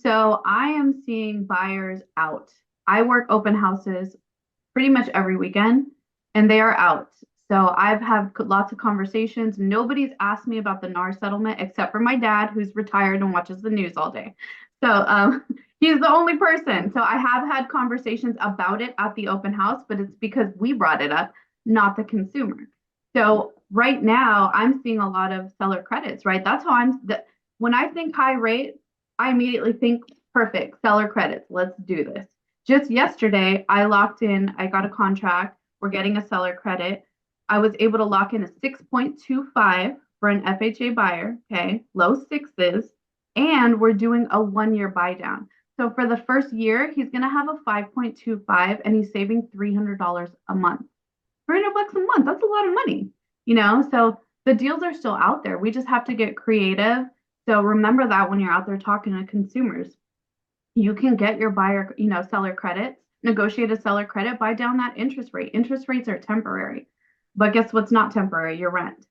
So I am seeing buyers out. I work open houses pretty much every weekend, and they are out. So I've had lots of conversations. Nobody's asked me about the NAR settlement except for my dad, who's retired and watches the news all day. So he's the only person. So I have had conversations about it at the open house, but it's because we brought it up, not the consumer. So right now, I'm seeing a lot of seller credits, right? That's how when I think high rate, I immediately think perfect seller credits. Let's do this. Just yesterday, I locked in, I got a contract. We're getting a seller credit. I was able to lock in a 6.25 for an FHA buyer, okay, low sixes, and we're doing a 1 year buy down. So for the first year, he's going to have a 5.25 and he's saving $300 a month. $300 a month, that's a lot of money, So the deals are still out there. We just have to get creative. So remember that when you're out there talking to consumers, you can get your buyer, seller credits, negotiate a seller credit, buy down that interest rate. Interest rates are temporary. But guess what's not temporary? Your rent.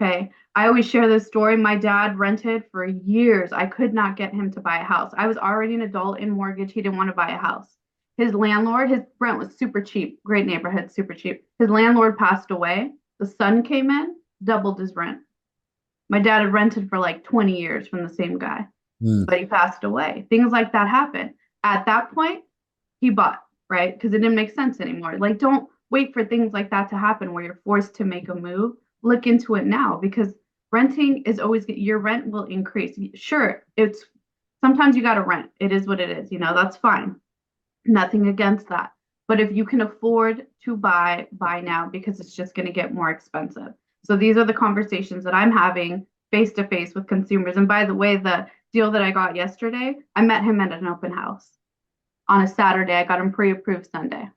Okay. I always share this story. My dad rented for years. I could not get him to buy a house. I was already an adult in mortgage. He didn't want to buy a house. His landlord, his rent was super cheap, great neighborhood, super cheap. His landlord passed away. The son came in, doubled his rent. My dad had rented for like 20 years from the same guy, Mm. but he passed away. Things like that happen. At that point, he bought, right? Because it didn't make sense anymore. Like, don't wait for things like that to happen where you're forced to make a move. Look into it now because renting is always your rent will increase. Sure, it's sometimes you got to rent. It is what it is. That's fine. Nothing against that. But if you can afford to buy now because it's just going to get more expensive. So these are the conversations that I'm having face to face with consumers. And by the way, the deal that I got yesterday, I met him at an open house on a Saturday. I got him pre-approved Sunday.